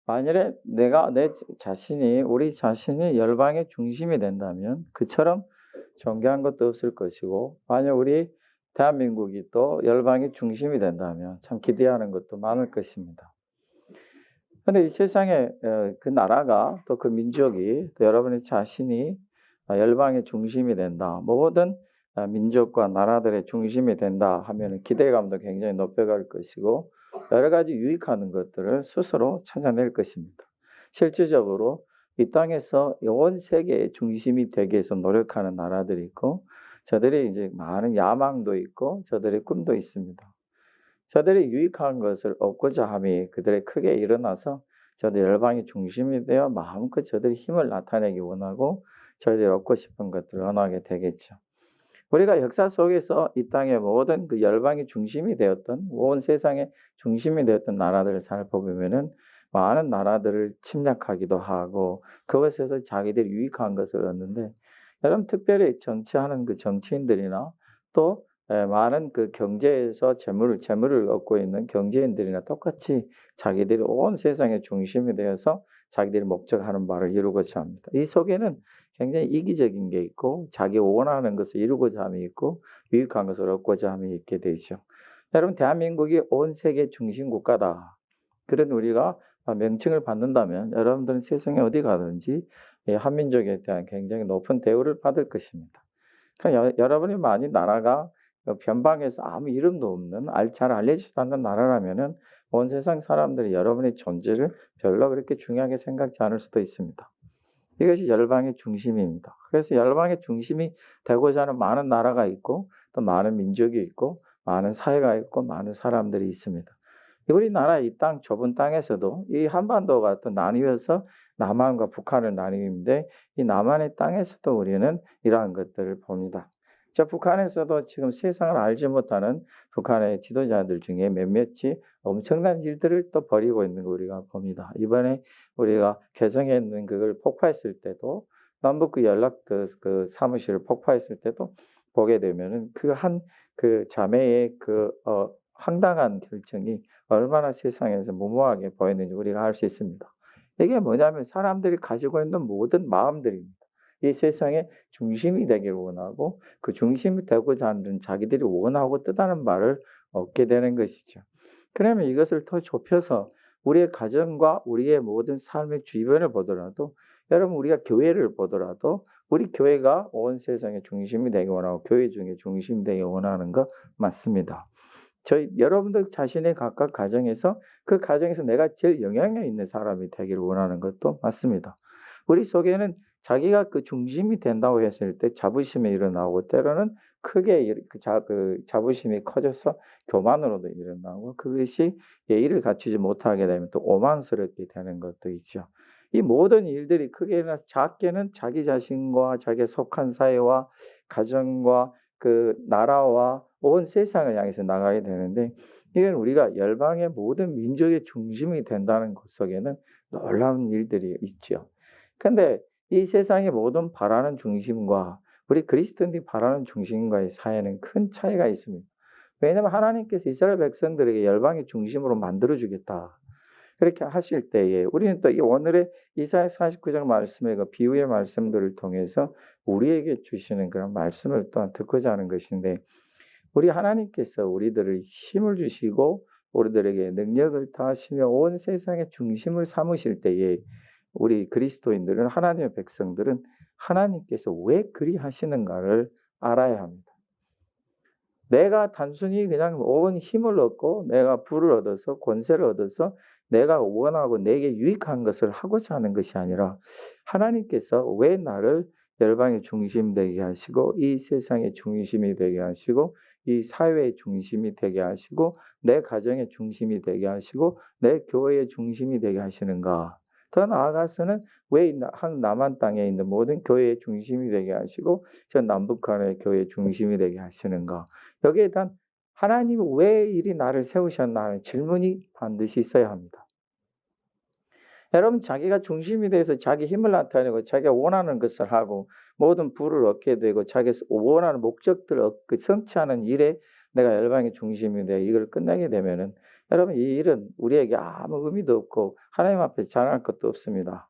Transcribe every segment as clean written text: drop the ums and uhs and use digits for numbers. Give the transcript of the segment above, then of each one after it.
만일에 내가 내 자신이 우리 자신이 열방의 중심이 된다면 그처럼 존귀한 것도 없을 것이고, 만약 우리 대한민국이 또 열방의 중심이 된다면 참 기대하는 것도 많을 것입니다. 근데 이 세상에 그 나라가 또 그 민족이 또 여러분의 자신이 열방의 중심이 된다. 모든 민족과 나라들의 중심이 된다 하면 기대감도 굉장히 높여갈 것이고 여러 가지 유익하는 것들을 스스로 찾아낼 것입니다. 실질적으로 이 땅에서 온 세계의 중심이 되기 위해서 노력하는 나라들이 있고 저들이 이제 많은 야망도 있고 저들의 꿈도 있습니다. 저들이 유익한 것을 얻고자 함이 그들의 크게 일어나서 저들 열방의 중심이 되어 마음껏 저들이 힘을 나타내기 원하고 저희들이 얻고 싶은 것들을 원하게 되겠죠. 우리가 역사 속에서 이 땅의 모든 그 열방의 중심이 되었던 온 세상의 중심이 되었던 나라들을 살펴보면은 많은 나라들을 침략하기도 하고 그것에서 자기들이 유익한 것을 얻는데 여러분 특별히 정치하는 그 정치인들이나 또 많은 그 경제에서 재물을 얻고 있는 경제인들이나 똑같이 자기들이 온 세상의 중심이 되어서 자기들이 목적하는 바를 이루고자 합니다. 이 속에는 굉장히 이기적인 게 있고 자기 원하는 것을 이루고자 함이 있고 유익한 것을 얻고자 함이 있게 되죠. 여러분 대한민국이 온 세계 중심 국가다. 그런 우리가 명칭을 받는다면 여러분들은 세상에 어디 가든지 한민족에 대한 굉장히 높은 대우를 받을 것입니다. 그러니까 여러분이 만약 나라가 변방에서 아무 이름도 없는 잘 알려지지도 않는 나라라면은 온 세상 사람들이 여러분의 존재를 별로 그렇게 중요하게 생각지 않을 수도 있습니다. 이것이 열방의 중심입니다. 그래서 열방의 중심이 되고자 하는 많은 나라가 있고 또 많은 민족이 있고 많은 사회가 있고 많은 사람들이 있습니다. 우리나라 이 땅 좁은 땅에서도 이 한반도가 또 나뉘어서 남한과 북한을 나뉘는데 이 남한의 땅에서도 우리는 이러한 것들을 봅니다. 북한에서도 지금 세상을 알지 못하는 북한의 지도자들 중에 몇몇이 엄청난 일들을 또 벌이고 있는 거 우리가 봅니다. 이번에 우리가 개성에 있는 그걸 폭파했을 때도 남북 그 연락 그 사무실을 폭파했을 때도 보게 되면은 그 자매의 황당한 결정이 얼마나 세상에서 무모하게 보였는지 우리가 알 수 있습니다. 이게 뭐냐면 사람들이 가지고 있는 모든 마음들입니다. 이 세상의 중심이 되기를 원하고 그 중심이 되고자 하는 자기들이 원하고 뜻하는 바를 얻게 되는 것이죠. 그러면 이것을 더 좁혀서 우리의 가정과 우리의 모든 삶의 주변을 보더라도 여러분 우리가 교회를 보더라도 우리 교회가 온 세상의 중심이 되기 원하고 교회 중에 중심이 되기 원하는 거 맞습니다. 여러분들 자신의 각각 가정에서 그 가정에서 내가 제일 영향력 있는 사람이 되기를 원하는 것도 맞습니다. 우리 속에는 자기가 그 중심이 된다고 했을 때 자부심이 일어나고 때로는 크게 자부심이 커져서 교만으로도 일어나고 그것이 예의를 갖추지 못하게 되면 또 오만스럽게 되는 것도 있죠. 이 모든 일들이 크게나 작게는 자기 자신과 자기가 속한 사회와 가정과 그 나라와 온 세상을 향해서 나가게 되는데 이건 우리가 열방의 모든 민족의 중심이 된다는 것 속에는 놀라운 일들이 있죠. 근데 이 세상의 모든 바라는 중심과 우리 그리스도인들이 바라는 중심과의 사이에는 큰 차이가 있습니다. 왜냐하면 하나님께서 이스라엘 백성들에게 열방의 중심으로 만들어 주겠다. 그렇게 하실 때에 우리는 또 이 오늘의 이사야 49장 말씀의 그 비유의 말씀들을 통해서 우리에게 주시는 그런 말씀을 또한 듣고자 하는 것인데 우리 하나님께서 우리들을 힘을 주시고 우리들에게 능력을 다하시며 온 세상의 중심을 삼으실 때에 우리 그리스도인들은 하나님의 백성들은 하나님께서 왜 그리 하시는가를 알아야 합니다. 내가 단순히 그냥 온 힘을 얻고 내가 부를 얻어서 권세를 얻어서 내가 원하고 내게 유익한 것을 하고자 하는 것이 아니라 하나님께서 왜 나를 열방의 중심 되게 하시고 이 세상의 중심이 되게 하시고 이 사회의 중심이 되게 하시고 내 가정의 중심이 되게 하시고 내 교회의 중심이 되게 하시는가. 더 나아가서는 왜 남한 땅에 있는 모든 교회의 중심이 되게 하시고 저 남북한의 교회의 중심이 되게 하시는가. 여기에 대한 하나님이 왜 이리 나를 세우셨나 하는 질문이 반드시 있어야 합니다. 여러분 자기가 중심이 돼서 자기 힘을 나타내고 자기가 원하는 것을 하고 모든 부를 얻게 되고 자기가 원하는 목적들을 성취하는 일에 내가 열방의 중심이 돼 이걸 끝내게 되면은 여러분 이 일은 우리에게 아무 의미도 없고 하나님 앞에 자랑할 것도 없습니다.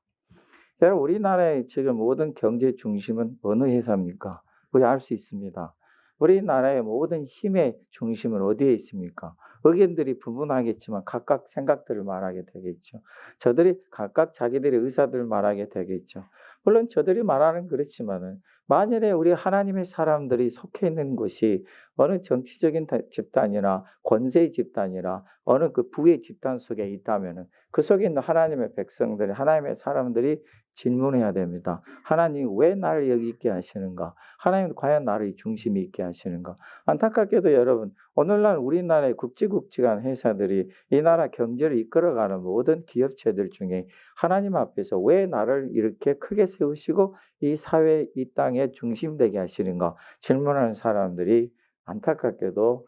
여러분 우리나라의 지금 모든 경제 중심은 어느 회사입니까? 우리 알 수 있습니다. 우리나라의 모든 힘의 중심은 어디에 있습니까? 의견들이 분분하겠지만 각각 생각들을 말하게 되겠죠. 저들이 각각 자기들의 의사들을 말하게 되겠죠. 물론 저들이 말하는 그렇지만은 만일에 우리 하나님의 사람들이 속해 있는 곳이 어느 정치적인 집단이나 권세의 집단이나 어느 그 부의 집단 속에 있다면은 그 속에 있는 하나님의 백성들이 하나님의 사람들이 질문해야 됩니다. 하나님 왜 나를 여기 있게 하시는가? 하나님 과연 나를 중심이 있게 하시는가? 안타깝게도 여러분 오늘날 우리나라의 굵직굵직한 회사들이 이 나라 경제를 이끌어가는 모든 기업체들 중에 하나님 앞에서 왜 나를 이렇게 크게 세우시고 이 사회 이 땅에 중심되게 하시는가 질문하는 사람들이 안타깝게도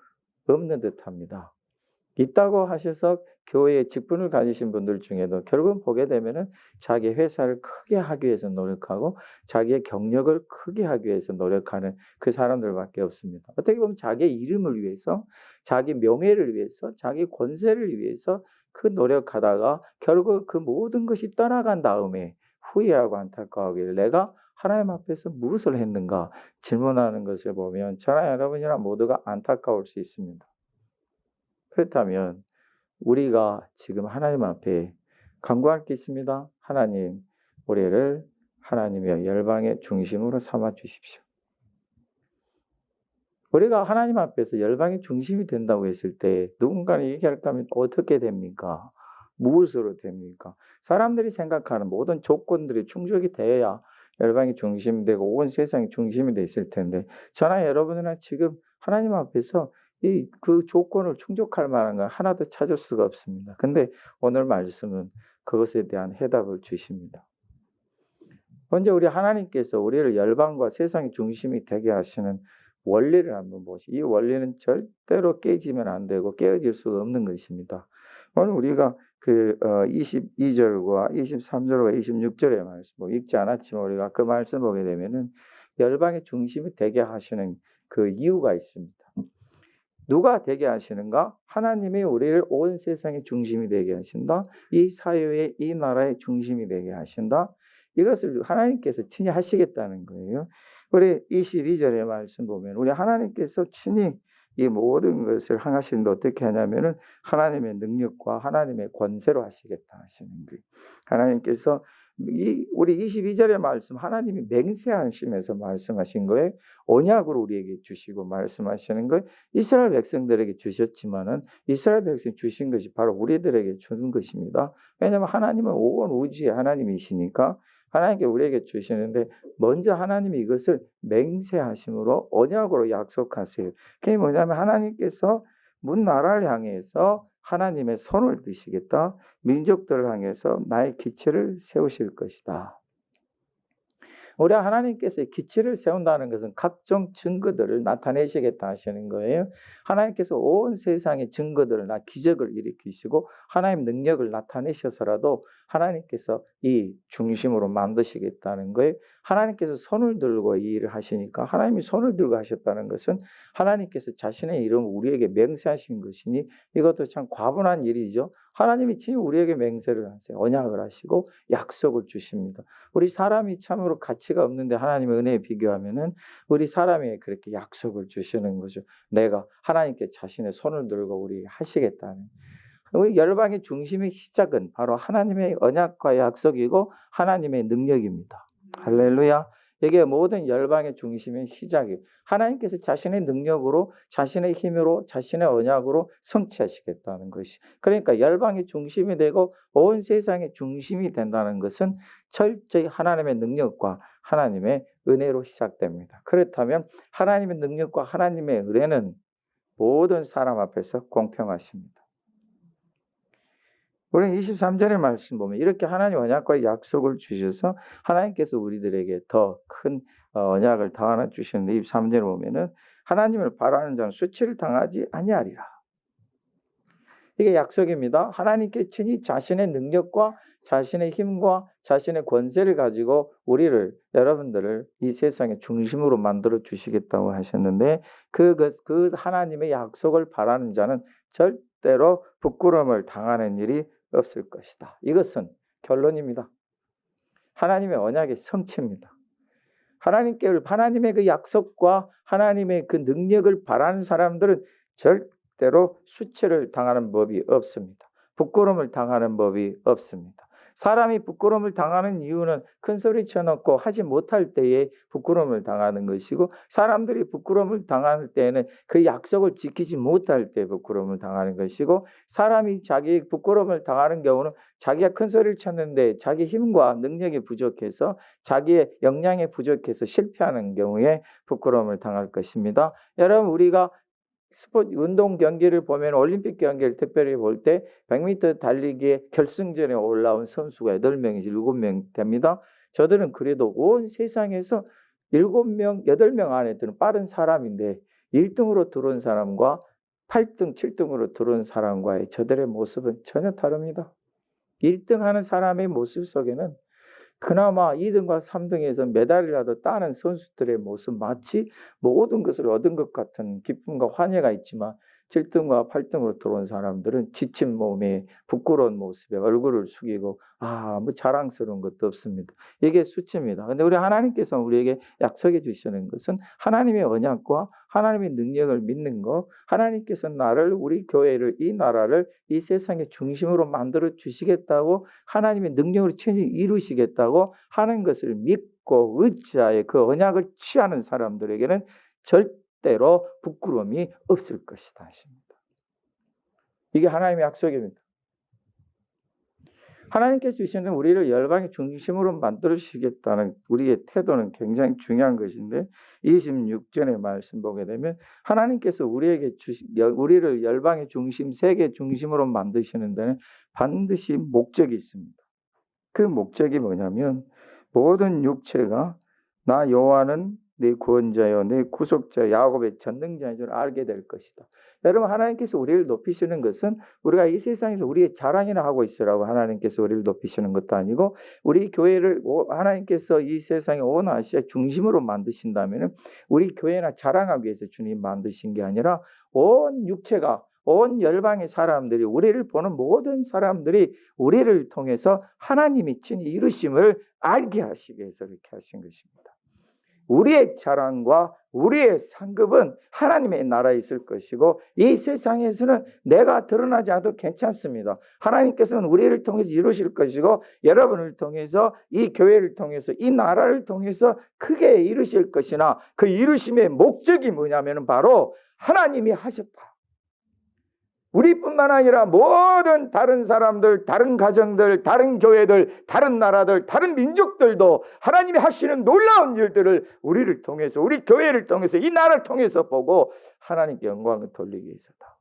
없는 듯합니다. 있다고 하셔서 교회에 직분을 가지신 분들 중에도 결국은 보게 되면은 자기 회사를 크게 하기 위해서 노력하고 자기의 경력을 크게 하기 위해서 노력하는 그 사람들밖에 없습니다. 어떻게 보면 자기의 이름을 위해서, 자기 명예를 위해서, 자기 권세를 위해서 그 노력하다가 결국 그 모든 것이 떠나간 다음에 후회하고 안타까워하기를 내가 하나님 앞에서 무엇을 했는가 질문하는 것을 보면 저나 여러분이나 모두가 안타까울 수 있습니다. 그렇다면 우리가 지금 하나님 앞에 간구할 게 있습니다. 하나님, 우리를 하나님의 열방의 중심으로 삼아 주십시오. 우리가 하나님 앞에서 열방의 중심이 된다고 했을 때 누군가는 얘기할까 하면 어떻게 됩니까? 무엇으로 됩니까? 사람들이 생각하는 모든 조건들이 충족이 돼야 열방의 중심이 되고 온 세상의 중심이 됐을 텐데 저나 여러분이나 지금 하나님 앞에서 그 조건을 충족할 만한 건 하나도 찾을 수가 없습니다. 근데 오늘 말씀은 그것에 대한 해답을 주십니다. 먼저 우리 하나님께서 우리를 열방과 세상의 중심이 되게 하시는 원리를 한번 보시죠. 이 원리는 절대로 깨지면 안 되고 깨어질 수가 없는 것입니다. 오늘 우리가 그 22절과 23절과 26절의 말씀 읽지 않았지만 우리가 그 말씀 보게 되면은 열방의 중심이 되게 하시는 그 이유가 있습니다. 누가 되게 하시는가? 하나님이 우리를 온 세상의 중심이 되게 하신다. 이 사회의 이 나라의 중심이 되게 하신다. 이것을 하나님께서 친히 하시겠다는 거예요. 우리 22절의 말씀 보면 우리 하나님께서 친히 이 모든 것을 하시는데 어떻게 하냐면은 하나님의 능력과 하나님의 권세로 하시겠다 하시는 거예요. 하나님께서 우리 22절의 말씀 하나님이 맹세하시면서 말씀하신 거예요. 언약으로 우리에게 주시고 말씀하시는 거예요. 이스라엘 백성들에게 주셨지만은 이스라엘 백성 주신 것이 바로 우리들에게 주는 것입니다. 왜냐하면 하나님은 온 우주의 하나님이시니까 하나님께 우리에게 주시는데 먼저 하나님이 이것을 맹세하심으로 언약으로 약속하세요. 그게 뭐냐면 하나님께서 문 나라를 향해서 하나님의 손을 드시겠다. 민족들을 향해서 나의 기체를 세우실 것이다. 우리 하나님께서 기치를 세운다는 것은 각종 증거들을 나타내시겠다 하시는 거예요. 하나님께서 온 세상의 증거들을 기적을 일으키시고 하나님 능력을 나타내셔서라도 하나님께서 이 중심으로 만드시겠다는 거예요. 하나님께서 손을 들고 이 일을 하시니까 하나님이 손을 들고 하셨다는 것은 하나님께서 자신의 이름을 우리에게 맹세하신 것이니 이것도 참 과분한 일이죠. 하나님이 지금 우리에게 맹세를 하세요. 언약을 하시고 약속을 주십니다. 우리 사람이 참으로 가치가 없는데 하나님의 은혜에 비교하면은 우리 사람이 그렇게 약속을 주시는 거죠. 내가 하나님께 자신의 손을 들고 우리 하시겠다는. 우리 열방의 중심의 시작은 바로 하나님의 언약과 약속이고 하나님의 능력입니다. 할렐루야. 이게 모든 열방의 중심의 시작이에요. 하나님께서 자신의 능력으로 자신의 힘으로 자신의 언약으로 성취하시겠다는 것이. 그러니까 열방의 중심이 되고 온 세상의 중심이 된다는 것은 철저히 하나님의 능력과 하나님의 은혜로 시작됩니다. 그렇다면 하나님의 능력과 하나님의 은혜는 모든 사람 앞에서 공평하십니다. 우리는 23절의 말씀 보면 이렇게 하나님 언약과 약속을 주셔서 하나님께서 우리들에게 더 큰 언약을 더하나 주시는데 23절에 보면은 하나님을 바라는 자는 수치를 당하지 아니하리라. 이게 약속입니다. 하나님께 친히 자신의 능력과 자신의 힘과 자신의 권세를 가지고 우리를 여러분들을 이 세상의 중심으로 만들어 주시겠다고 하셨는데 그 하나님의 약속을 바라는 자는 절대 절대로 부끄러움을 당하는 일이 없을 것이다. 이것은 결론입니다. 하나님의 언약의 성취입니다. 하나님의 그 약속과 하나님의 그 능력을 바라는 사람들은 절대로 수치를 당하는 법이 없습니다. 부끄러움을 당하는 법이 없습니다. 사람이 부끄러움을 당하는 이유는 큰 소리 쳐놓고 하지 못할 때에 부끄러움을 당하는 것이고, 사람들이 부끄러움을 당할 때에는 그 약속을 지키지 못할 때 부끄러움을 당하는 것이고, 사람이 자기 부끄러움을 당하는 경우는 자기가 큰 소리를 쳤는데 자기 힘과 능력이 부족해서, 자기의 역량이 부족해서 실패하는 경우에 부끄러움을 당할 것입니다. 여러분, 우리가 스포츠 운동 경기를 보면, 올림픽 경기를 특별히 볼 때 100m 달리기에 결승전에 올라온 선수가 8명이지 7명 됩니다. 저들은 그래도 온 세상에서 7명, 8명 안에 드는 빠른 사람인데 1등으로 들어온 사람과 8등, 7등으로 들어온 사람과의 저들의 모습은 전혀 다릅니다. 1등 하는 사람의 모습 속에는 그나마 2등과 3등에서 메달이라도 따는 선수들의 모습, 마치 모든 것을 얻은 것 같은 기쁨과 환희가 있지만, 7등과 8등으로 들어온 사람들은 지친 몸에 부끄러운 모습에 얼굴을 숙이고 뭐 자랑스러운 것도 없습니다. 이게 수치입니다. 근데 우리 하나님께서 우리에게 약속해 주시는 것은 하나님의 언약과 하나님의 능력을 믿는 것, 하나님께서 나를, 우리 교회를, 이 나라를 이 세상의 중심으로 만들어 주시겠다고, 하나님의 능력으로 친히 이루시겠다고 하는 것을 믿고 의지하에 그 언약을 취하는 사람들에게는 절대로 부끄러움이 없을 것이다 하십니다. 이게 하나님의 약속입니다. 하나님께서 주시는 우리를 열방의 중심으로 만들어주시겠다는 우리의 태도는 굉장히 중요한 것인데, 26절의 말씀 보게 되면 하나님께서 우리를 열방의 중심, 세계 중심으로 만드시는 데는 반드시 목적이 있습니다. 그 목적이 뭐냐면, 모든 육체가 나 여호와는 내 구원자여 내 구속자 야곱의 전능자인 줄 알게 될 것이다. 여러분, 하나님께서 우리를 높이시는 것은 우리가 이 세상에서 우리의 자랑이나 하고 있으라고 하나님께서 우리를 높이시는 것도 아니고, 우리 교회를 하나님께서 이 세상의 온 아시아 중심으로 만드신다면 우리 교회나 자랑하기 위해서 주님 만드신 게 아니라, 온 육체가, 온 열방의 사람들이, 우리를 보는 모든 사람들이 우리를 통해서 하나님이 친히 이루심을 알게 하시기 위해서 이렇게 하신 것입니다. 우리의 자랑과 우리의 상급은 하나님의 나라에 있을 것이고, 이 세상에서는 내가 드러나지 않아도 괜찮습니다. 하나님께서는 우리를 통해서 이루실 것이고, 여러분을 통해서, 이 교회를 통해서, 이 나라를 통해서 크게 이루실 것이나, 그 이루심의 목적이 뭐냐면 바로 하나님이 하셨다. 우리뿐만 아니라 모든 다른 사람들, 다른 가정들, 다른 교회들, 다른 나라들, 다른 민족들도 하나님이 하시는 놀라운 일들을 우리를 통해서, 우리 교회를 통해서, 이 나라를 통해서 보고 하나님께 영광을 돌리기 위해서다.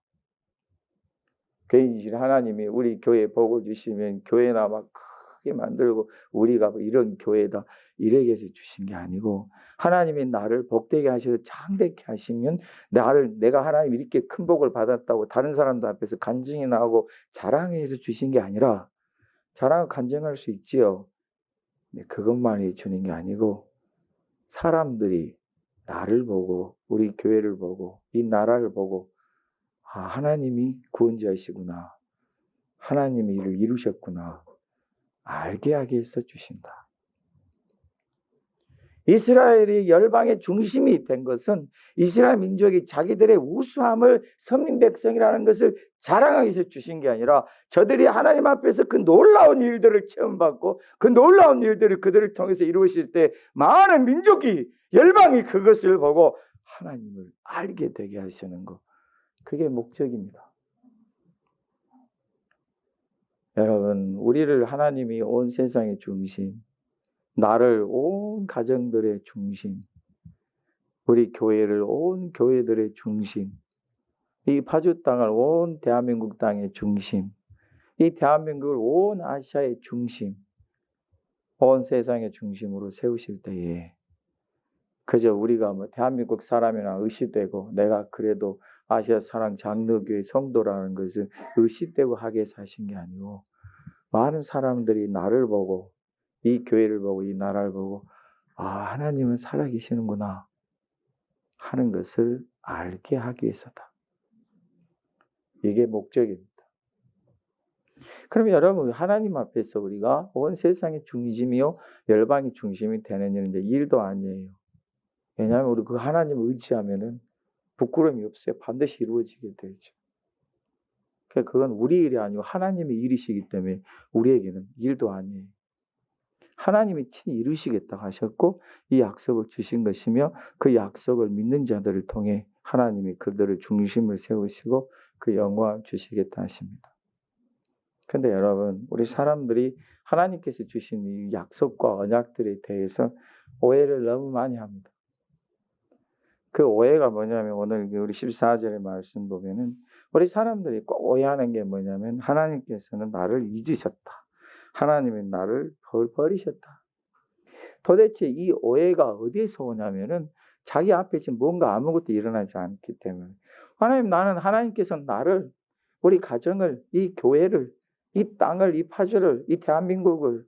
개인실 하나님이 우리 교회 복을 주시면 교회나 막 크게 만들고 우리가 뭐 이런 교회다 이렇게 해서 주신 게 아니고, 하나님이 나를 복되게 하셔서 장대케 하시면 내가 하나님 이렇게 큰 복을 받았다고 다른 사람들 앞에서 간증이나 하고 자랑해서 주신 게 아니라, 자랑을 간증할 수 있지요. 근데 그것만이 주는 게 아니고, 사람들이 나를 보고, 우리 교회를 보고, 이 나라를 보고, 하나님이 구원자이시구나, 하나님이 이를 이루셨구나 알게 하기 위해서 주신다. 이스라엘이 열방의 중심이 된 것은 이스라엘 민족이 자기들의 우수함을 선민 백성이라는 것을 자랑하기 위해서 주신 게 아니라, 저들이 하나님 앞에서 그 놀라운 일들을 체험받고 그 놀라운 일들을 그들을 통해서 이루실 때 많은 민족이, 열방이 그것을 보고 하나님을 알게 되게 하시는 것, 그게 목적입니다. 여러분, 우리를 하나님이 온 세상의 중심, 나를 온 가정들의 중심, 우리 교회를 온 교회들의 중심, 이 파주 땅을 온 대한민국 땅의 중심, 이 대한민국을 온 아시아의 중심, 온 세상의 중심으로 세우실 때에 그저 우리가 뭐 대한민국 사람이나 의식되고, 내가 그래도 아시아 사랑 장로교회 성도라는 것을 의식되고 하게 해서 하신 게 아니고, 많은 사람들이 나를 보고, 이 교회를 보고, 이 나라를 보고 하나님은 살아계시는구나 하는 것을 알게 하기 위해서다. 이게 목적입니다. 그럼 여러분 하나님 앞에서 우리가 온 세상의 중심이요 열방의 중심이 되는 일인데 일도 아니에요. 왜냐하면 우리 그 하나님을 의지하면은 부끄러움이 없어요. 반드시 이루어지게 되죠. 그건 우리 일이 아니고 하나님의 일이시기 때문에 우리에게는 일도 아니에요. 하나님이 친히 이루시겠다 하셨고 이 약속을 주신 것이며 그 약속을 믿는 자들을 통해 하나님이 그들을 중심을 세우시고 그 영광을 주시겠다 하십니다. 그런데 여러분 우리 사람들이 하나님께서 주신 이 약속과 언약들에 대해서 오해를 너무 많이 합니다. 그 오해가 뭐냐면 오늘 우리 14절의 말씀 보면은 우리 사람들이 꼭 오해하는 게 뭐냐면 하나님께서는 나를 잊으셨다. 하나님이 나를 버리셨다. 도대체 이 오해가 어디에서 오냐면은 자기 앞에 지금 뭔가 아무것도 일어나지 않기 때문에 하나님 나는 하나님께서 나를 우리 가정을 이 교회를 이 땅을 이 파주를 이 대한민국을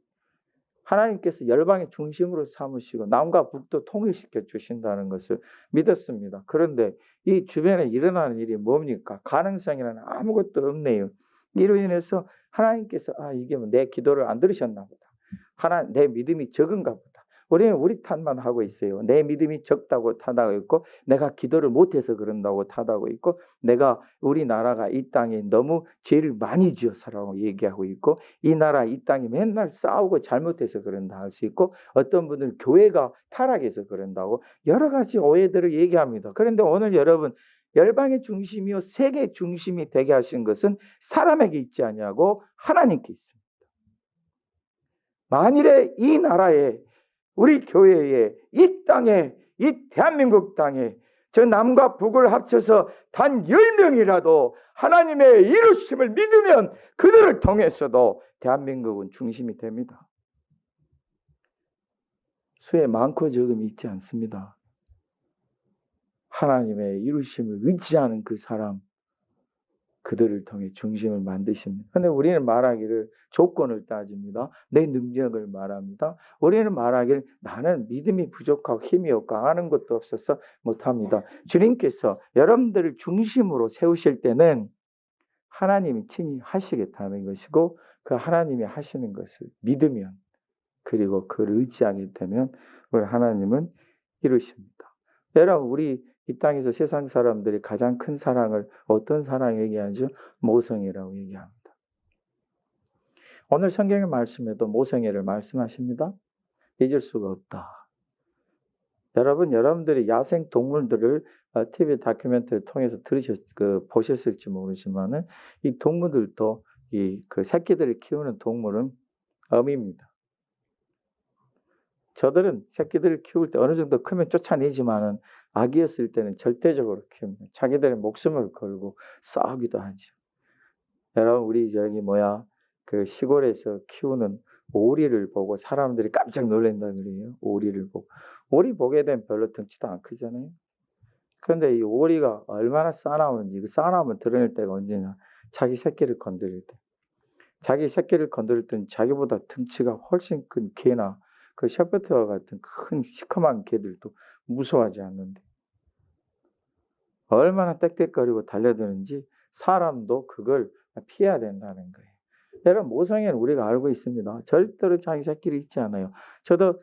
하나님께서 열방의 중심으로 삼으시고 남과 북도 통일시켜 주신다는 것을 믿었습니다. 그런데 이 주변에 일어나는 일이 뭡니까? 가능성이라는 아무것도 없네요. 이로 인해서 하나님께서 이게 내 기도를 안 들으셨나 보다. 내 믿음이 적은가 보다. 우리는 우리 탓만 하고 있어요. 내 믿음이 적다고 탓하고 있고 내가 기도를 못해서 그런다고 탓하고 있고 내가 우리나라가 이 땅에 너무 죄를 많이 지어서라고 얘기하고 있고 이 나라 이 땅이 맨날 싸우고 잘못해서 그런다 할 수 있고 어떤 분들은 교회가 타락해서 그런다고 여러 가지 오해들을 얘기합니다. 그런데 오늘 여러분 열방의 중심이요 세계의 중심이 되게 하신 것은 사람에게 있지 아니하고 하나님께 있습니다. 만일에 이 나라에 우리 교회에 이 땅에 이 대한민국 땅에 저 남과 북을 합쳐서 단 10명이라도 하나님의 이루심을 믿으면 그들을 통해서도 대한민국은 중심이 됩니다. 수에 많고 적음이 있지 않습니다. 하나님의 이루심을 의지하는 그 사람 그들을 통해 중심을 만드십니다. 그런데 우리는 말하기를 조건을 따집니다. 내 능력을 말합니다. 우리는 말하기를 나는 믿음이 부족하고 힘이 없고 강하는 것도 없어서 못합니다. 주님께서 여러분들을 중심으로 세우실 때는 하나님이 친히 하시겠다는 것이고 그 하나님이 하시는 것을 믿으면 그리고 그를 의지하게 되면 우리 하나님은 이루십니다. 여러분 우리 이 땅에서 세상 사람들이 가장 큰 사랑을 어떤 사랑 얘기하죠? 모성애라고 얘기합니다. 오늘 성경의 말씀에도 모성애를 말씀하십니다. 잊을 수가 없다. 여러분들이 야생 동물들을 TV 다큐멘터리를 통해서 보셨을지 모르지만은 이 동물들도 그 새끼들을 키우는 동물은 어미입니다. 저들은 새끼들을 키울 때 어느 정도 크면 쫓아내지만은 아기였을 때는 절대적으로 키웁니다. 자기들의 목숨을 걸고 싸우기도 하죠. 여러분 우리 그 시골에서 키우는 오리를 보고 사람들이 깜짝 놀란다 그래요. 오리를 보고. 오리 보게 되면 별로 덩치도 안 크잖아요. 그런데 이 오리가 얼마나 싸나우는지 그 싸나우면 드러낼 때가 언제냐. 자기 새끼를 건드릴 때. 자기 새끼를 건드릴 때는 자기보다 덩치가 훨씬 큰 개나 그 셰퍼드와 같은 큰 시커먼 개들도 무서워하지 않는데 얼마나 떽떽거리고 달려드는지 사람도 그걸 피해야 된다는 거예요. 여러분 모성애는 우리가 알고 있습니다. 절대로 자기 새끼를 잊지 않아요. 저도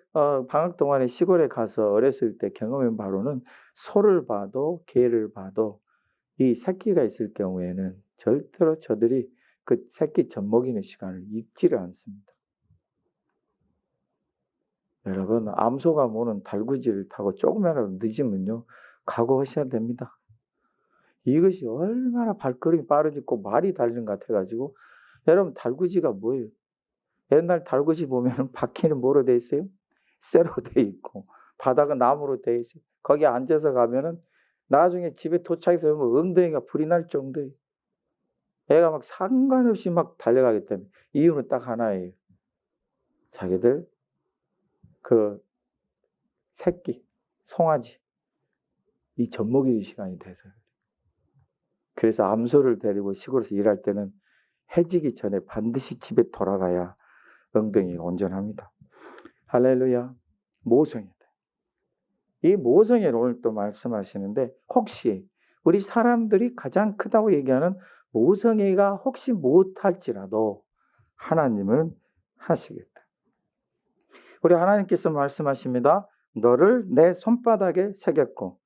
방학 동안에 시골에 가서 어렸을 때 경험한 바로는 소를 봐도 개를 봐도 이 새끼가 있을 경우에는 절대로 저들이 그 새끼 젖먹이는 시간을 잊지를 않습니다. 여러분 암소가 모는 달구지를 타고 조금이라도 늦으면요 각오하셔야 됩니다. 이것이 얼마나 발걸음이 빠르고 말이 달린 것 같아가지고 여러분 달구지가 뭐예요? 옛날 달구지 보면 바퀴는 뭐로 돼 있어요? 쇠로 돼 있고 바닥은 나무로 돼 있어요. 거기 앉아서 가면은 나중에 집에 도착해서 보면 엉덩이가 불이 날 정도예요. 애가 막 상관없이 막 달려가기 때문에 이유는 딱 하나예요. 자기들 그 새끼, 송아지 이 젖먹이는 시간이 돼서요. 그래서 암소를 데리고 시골에서 일할 때는 해지기 전에 반드시 집에 돌아가야 엉덩이가 온전합니다. 할렐루야. 모성애다. 이 모성애를 오늘 또 말씀하시는데 혹시 우리 사람들이 가장 크다고 얘기하는 모성애가 혹시 못할지라도 하나님은 하시겠다. 우리 하나님께서 말씀하십니다. 너를 내 손바닥에 새겼고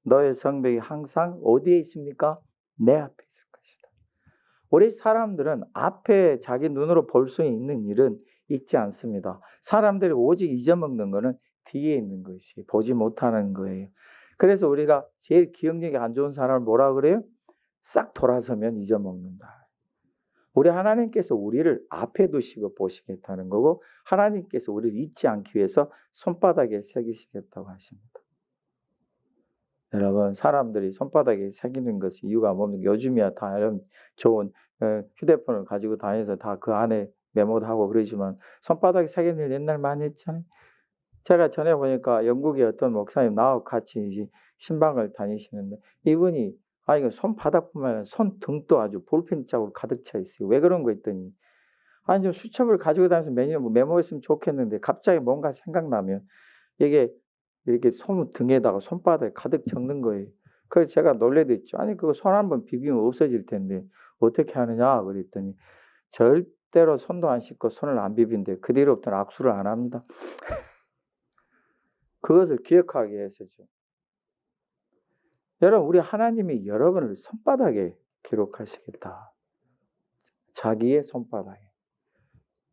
너의 성벽이 항상 어디에 있습니까? 내 앞에 있을 것이다. 우리 사람들은 앞에 자기 눈으로 볼 수 있는 일은 있지 않습니다. 사람들이 오직 잊어먹는 것은 뒤에 있는 것이 보지 못하는 거예요. 그래서 우리가 제일 기억력이 안 좋은 사람을 뭐라 그래요? 싹 돌아서면 잊어먹는다. 우리 하나님께서 우리를 앞에 두시고 보시겠다는 거고 하나님께서 우리를 잊지 않기 위해서 손바닥에 새기시겠다고 하십니다. 여러분 사람들이 손바닥에 새기는 것이 이유가 뭡니까? 요즘이야 다 좋은 휴대폰을 가지고 다녀서 다 그 안에 메모도 하고 그러지만 손바닥에 새기는 일 옛날 많이 했잖아요. 제가 전에 보니까 영국의 어떤 목사님 나하고 같이 이제 신방을 다니시는데 이분이 이거 손바닥뿐만 아니라 손등도 아주 볼펜 자국으로 가득 차 있어요. 왜 그런 거 했더니 좀 수첩을 가지고 다니면서 매년 메모했으면 좋겠는데 갑자기 뭔가 생각나면 이게 이렇게 등에다가 손바닥에 가득 적는 거예요. 그래서 제가 놀래댔죠. 아니 그거 손 한번 비비면 없어질 텐데 어떻게 하느냐 그랬더니 절대로 손도 안 씻고 손을 안 비빈대. 그 뒤로부터는 악수를 안 합니다. 그것을 기억하게 해서죠. 여러분 우리 하나님이 여러분을 손바닥에 기록하시겠다. 자기의 손바닥에.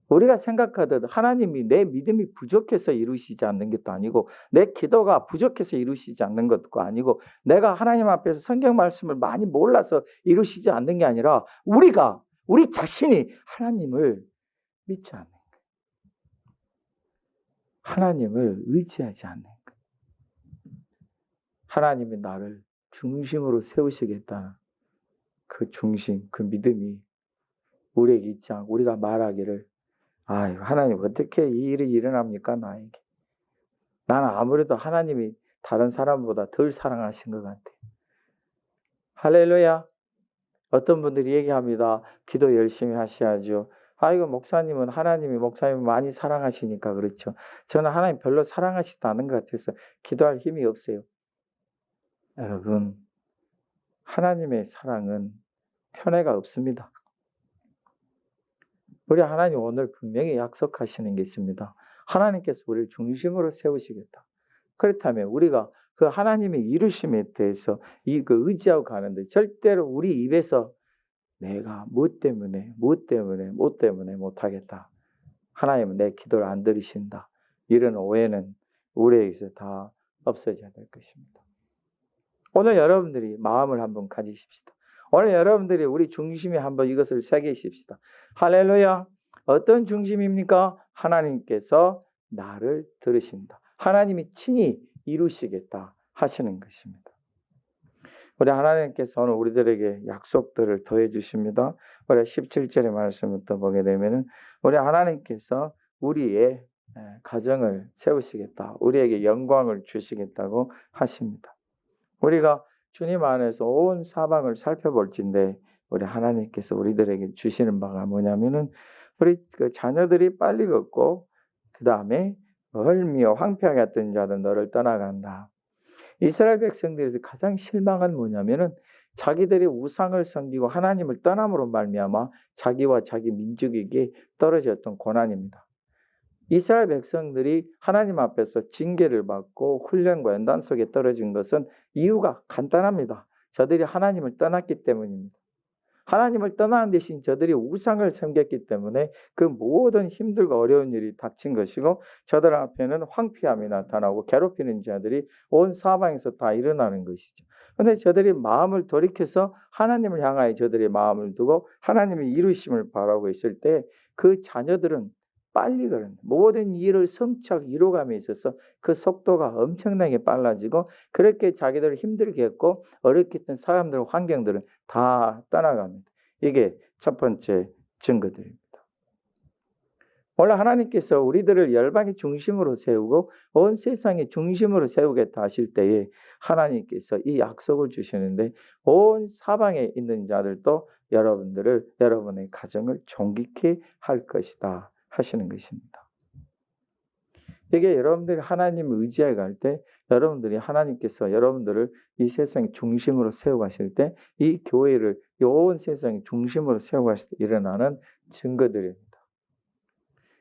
우리가 생각하듯 하나님이 내 믿음이 부족해서 이루시지 않는 것도 아니고 내 기도가 부족해서 이루시지 않는 것도 아니고 내가 하나님 앞에서 성경 말씀을 많이 몰라서 이루시지 않는 게 아니라 우리 자신이 하나님을 믿지 않는 거예요. 하나님을 의지하지 않는 거예요. 하나님이 나를 중심으로 세우시겠다는 그 중심, 그 믿음이 우리에게 있지 않고 우리가 말하기를 하나님 어떻게 이 일이 일어납니까 나에게. 나는 아무래도 하나님이 다른 사람보다 덜 사랑하신 것 같아. 할렐루야. 어떤 분들이 얘기합니다. 기도 열심히 하셔야죠. 목사님은 하나님이 목사님을 많이 사랑하시니까 그렇죠. 저는 하나님 별로 사랑하시지도 않은 것 같아서 기도할 힘이 없어요. 여러분 하나님의 사랑은 편애가 없습니다. 우리 하나님 오늘 분명히 약속하시는 게 있습니다. 하나님께서 우리를 중심으로 세우시겠다. 그렇다면 우리가 그 하나님의 이루심에 대해서 그 의지하고 가는데 절대로 우리 입에서 내가 무엇 때문에 못하겠다. 하나님은 내 기도를 안 들으신다. 이런 오해는 우리에게서 다 없어져야 될 것입니다. 오늘 여러분들이 마음을 한번 가지십시다. 오늘 여러분들이 우리 중심에 한번 이것을 새기십시다. 할렐루야. 어떤 중심입니까? 하나님께서 나를 들으신다. 하나님이 친히 이루시겠다 하시는 것입니다. 우리 하나님께서 오늘 우리들에게 약속들을 더해 주십니다. 우리 17절의 말씀부터 보게 되면은 우리 하나님께서 우리의 가정을 세우시겠다. 우리에게 영광을 주시겠다고 하십니다. 우리가 주님 안에서 온 사방을 살펴볼진데 우리 하나님께서 우리들에게 주시는 바가 뭐냐면은 우리 그 자녀들이 빨리 걷고 그 다음에 헐미어 황폐하게 했던 자들 너를 떠나간다. 이스라엘 백성들에서 가장 실망한 뭐냐면은 자기들이 우상을 섬기고 하나님을 떠남으로 말미암아 자기와 자기 민족에게 떨어졌던 고난입니다. 이스라엘 백성들이 하나님 앞에서 징계를 받고 훈련과 연단 속에 떨어진 것은 이유가 간단합니다. 저들이 하나님을 떠났기 때문입니다. 하나님을 떠나는 대신 저들이 우상을 섬겼기 때문에 그 모든 힘들고 어려운 일이 닥친 것이고 저들 앞에는 황폐함이 나타나고 괴롭히는 자들이 온 사방에서 다 일어나는 것이죠. 그런데 저들이 마음을 돌이켜서 하나님을 향하여 저들의 마음을 두고 하나님의 이루심을 바라고 있을 때 그 자녀들은 빨리 가는 모든 일을 성취하고 이루감에 있어서 그 속도가 엄청나게 빨라지고 그렇게 자기들을 힘들게 했고 어렵게 했던 사람들 환경들은 다 떠나갑니다. 이게 첫 번째 증거들입니다. 원래 하나님께서 우리들을 열방의 중심으로 세우고 온 세상의 중심으로 세우겠다 하실 때에 하나님께서 이 약속을 주시는데 온 사방에 있는 자들도 여러분의 가정을 존귀케 할 것이다 하시는 것입니다. 이게 여러분들이 하나님을 의지해 갈 때, 여러분들이 하나님께서 여러분들을 이 세상의 중심으로 세워가실 때, 이 교회를 온 세상의 중심으로 세워가실 때 일어나는 증거들입니다.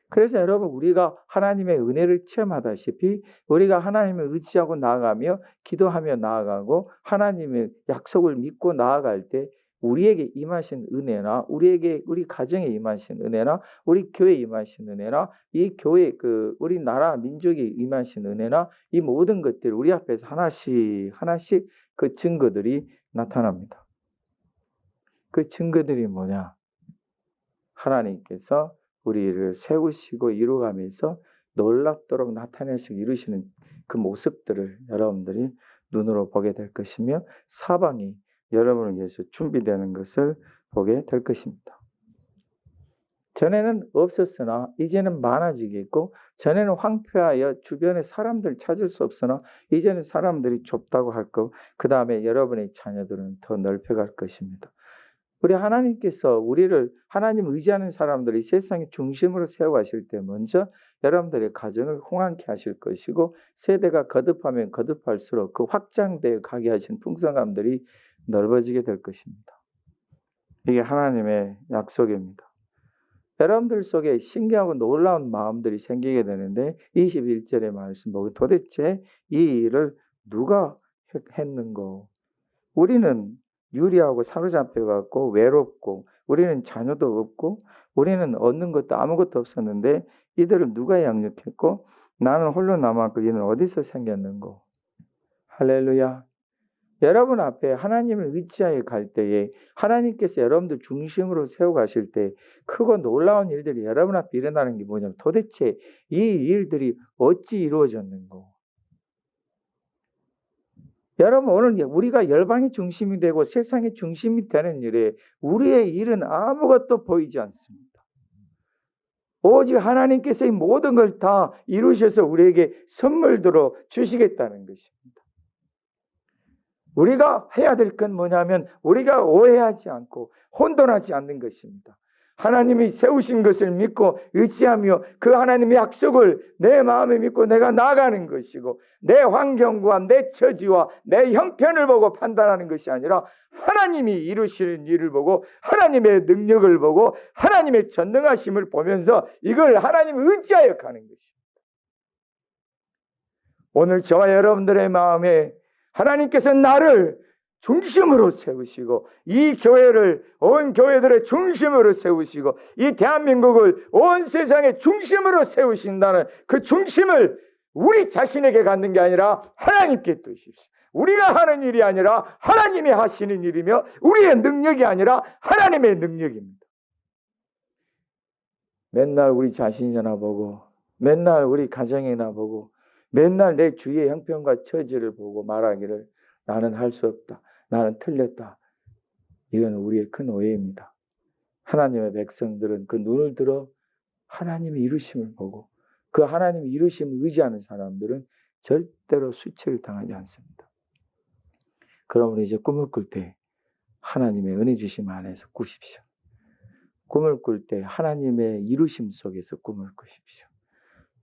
그래서 여러분, 우리가 하나님의 은혜를 체험하다시피 우리가 하나님을 의지하고 나아가며 기도하며 나아가고 하나님의 약속을 믿고 나아갈 때 우리에게 임하신 은혜나 우리 가정에 임하신 은혜나 우리 교회에 임하신 은혜나 이 교회 우리나라 민족에 임하신 은혜나 이 모든 것들 우리 앞에서 하나씩 하나씩 그 증거들이 나타납니다. 그 증거들이 뭐냐? 하나님께서 우리를 세우시고 이루어가면서 놀랍도록 나타내시고 이루시는 그 모습들을 여러분들이 눈으로 보게 될 것이며 사방이 여러분을 위해서 준비되는 것을 보게 될 것입니다. 전에는 없었으나 이제는 많아지겠고, 전에는 황폐하여 주변에 사람들 찾을 수 없으나 이제는 사람들이 좁다고 할 것, 그 다음에 여러분의 자녀들은 더 넓혀갈 것입니다. 우리 하나님께서 우리를 하나님 의지하는 사람들이 세상의 중심으로 세워가실 때 먼저 여러분들의 가정을 홍황케 하실 것이고, 세대가 거듭하면 거듭할수록 그 확장되어 가게 하신 풍성함들이 넓어지게 될 것입니다. 이게 하나님의 약속입니다. 여러분들 속에 신기하고 놀라운 마음들이 생기게 되는데 21절의 말씀 보고 도대체 이 일을 누가 했는고? 우리는 유리하고 사로잡혀갖고 외롭고 우리는 자녀도 없고 우리는 얻는 것도 아무것도 없었는데 이들을 누가 양육했고 나는 홀로 남았고 이는 어디서 생겼는고? 할렐루야. 여러분 앞에 하나님을 의지하여 갈 때에 하나님께서 여러분들 중심으로 세워가실 때 크고 놀라운 일들이 여러분 앞에 일어나는 게 뭐냐면 도대체 이 일들이 어찌 이루어졌는고? 여러분 오늘 우리가 열방의 중심이 되고 세상의 중심이 되는 일에 우리의 일은 아무것도 보이지 않습니다. 오직 하나님께서 이 모든 걸 다 이루셔서 우리에게 선물들로 주시겠다는 것입니다. 우리가 해야 될 건 뭐냐면 우리가 오해하지 않고 혼돈하지 않는 것입니다. 하나님이 세우신 것을 믿고 의지하며 그 하나님의 약속을 내 마음에 믿고 내가 나가는 것이고 내 환경과 내 처지와 내 형편을 보고 판단하는 것이 아니라 하나님이 이루시는 일을 보고 하나님의 능력을 보고 하나님의 전능하심을 보면서 이걸 하나님을 의지하여 가는 것입니다. 오늘 저와 여러분들의 마음에 하나님께서 나를 중심으로 세우시고 이 교회를 온 교회들의 중심으로 세우시고 이 대한민국을 온 세상의 중심으로 세우신다는 그 중심을 우리 자신에게 갖는 게 아니라 하나님께 두십시오. 우리가 하는 일이 아니라 하나님이 하시는 일이며 우리의 능력이 아니라 하나님의 능력입니다. 맨날 우리 자신이나 보고 맨날 우리 가정이나 보고 맨날 내 주위의 형편과 처지를 보고 말하기를 나는 할 수 없다. 나는 틀렸다. 이건 우리의 큰 오해입니다. 하나님의 백성들은 그 눈을 들어 하나님의 이루심을 보고 그 하나님의 이루심을 의지하는 사람들은 절대로 수치를 당하지 않습니다. 그러므로 이제 꿈을 꿀 때 하나님의 은혜 주심 안에서 꾸십시오. 꿈을 꿀 때 하나님의 이루심 속에서 꿈을 꾸십시오.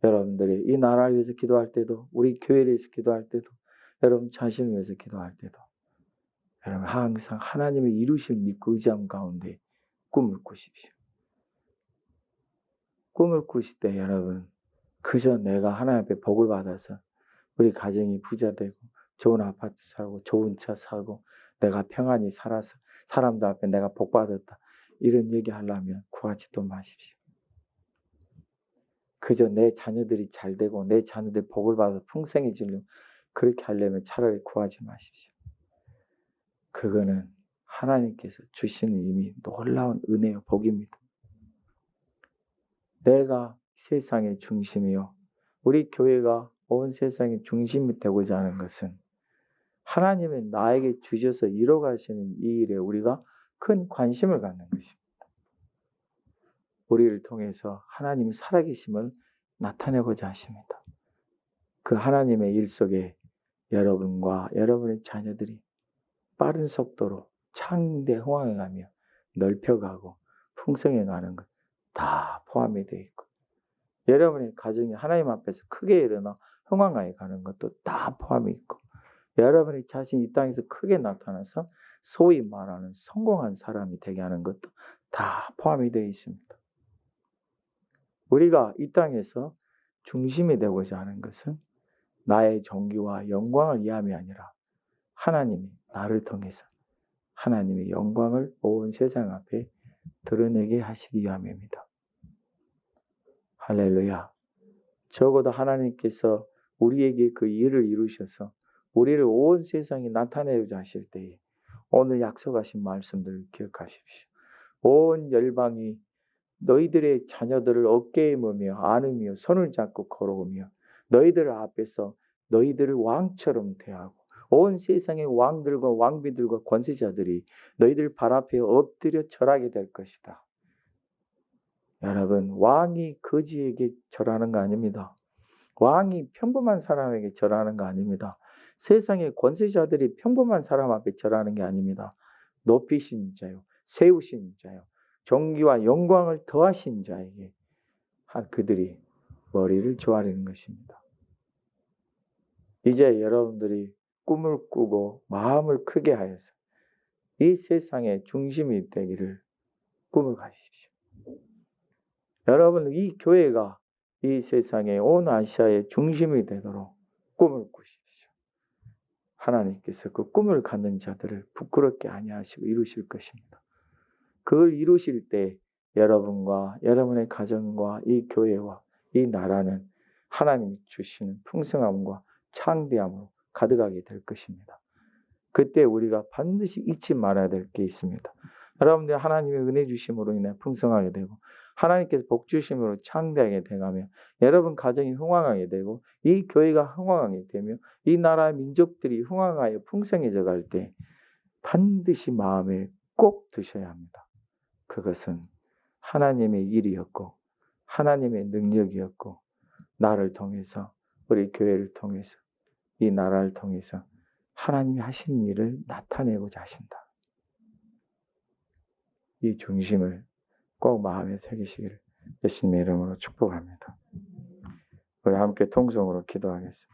여러분들이 이 나라를 위해서 기도할 때도 우리 교회를 위해서 기도할 때도 여러분 자신을 위해서 기도할 때도 여러분 항상 하나님의 이루심을 믿고 의지함 가운데 꿈을 꾸십시오. 꿈을 꾸실 때 여러분 그저 내가 하나님 앞에 복을 받아서 우리 가정이 부자 되고 좋은 아파트 사고 좋은 차 사고 내가 평안히 살아서 사람들 앞에 내가 복 받았다 이런 얘기하려면 구하지도 마십시오. 그저 내 자녀들이 잘 되고 내 자녀들이 복을 받아 풍성해지려면 그렇게 하려면 차라리 구하지 마십시오. 그거는 하나님께서 주시는 이미 놀라운 은혜요 복입니다. 내가 세상의 중심이요 우리 교회가 온 세상의 중심이 되고자 하는 것은 하나님이 나에게 주셔서 이뤄가시는 이 일에 우리가 큰 관심을 갖는 것입니다. 우리를 통해서 하나님이 살아계심을 나타내고자 하십니다. 그 하나님의 일 속에 여러분과 여러분의 자녀들이 빠른 속도로 창대 흥황해가며 넓혀가고 풍성해가는 것 다 포함이 되어 있고 여러분의 가정이 하나님 앞에서 크게 일어나 흥왕하게 가는 것도 다 포함이 있고, 여러분의 자신이 이 땅에서 크게 나타나서 소위 말하는 성공한 사람이 되게 하는 것도 다 포함이 되어 있습니다. 우리가 이 땅에서 중심이 되고자 하는 것은 나의 존귀와 영광을 위함이 아니라 하나님이 나를 통해서 하나님의 영광을 온 세상 앞에 드러내게 하시기 위함입니다. 할렐루야. 적어도 하나님께서 우리에게 그 일을 이루셔서 우리를 온 세상에 나타내고자 하실 때에 오늘 약속하신 말씀들을 기억하십시오. 온 열방이 너희들의 자녀들을 어깨에 머며 안으며 손을 잡고 걸어오며 너희들 앞에서 너희들을 왕처럼 대하고 온 세상의 왕들과 왕비들과 권세자들이 너희들 발 앞에 엎드려 절하게 될 것이다. 여러분, 왕이 거지에게 절하는 거 아닙니다. 왕이 평범한 사람에게 절하는 거 아닙니다. 세상의 권세자들이 평범한 사람 앞에 절하는 게 아닙니다. 높이신 자요, 세우신 자요, 존귀와 영광을 더하신 자에게 그들이 머리를 조아리는 것입니다. 이제 여러분들이 꿈을 꾸고 마음을 크게 하여서 이 세상의 중심이 되기를 꿈을 가지십시오. 여러분, 이 교회가 이 세상의 온 아시아의 중심이 되도록 꿈을 꾸십시오. 하나님께서 그 꿈을 갖는 자들을 부끄럽게 아니하시고 이루실 것입니다. 그걸 이루실 때 여러분과 여러분의 가정과 이 교회와 이 나라는 하나님이 주시는 풍성함과 창대함으로 가득하게 될 것입니다. 그때 우리가 반드시 잊지 말아야 될 게 있습니다. 여러분들 하나님의 은혜 주심으로 인해 풍성하게 되고 하나님께서 복 주심으로 창대하게 돼가며 여러분 가정이 흥왕하게 되고 이 교회가 흥왕하게 되며 이 나라의 민족들이 흥왕하여 풍성해져 갈 때 반드시 마음에 꼭 두셔야 합니다. 그것은 하나님의 일이었고 하나님의 능력이었고 나를 통해서 우리 교회를 통해서 이 나라를 통해서 하나님이 하신 일을 나타내고자 하신다. 이 중심을 꼭 마음에 새기시기를 예수님의 이름으로 축복합니다. 우리 함께 통성으로 기도하겠습니다.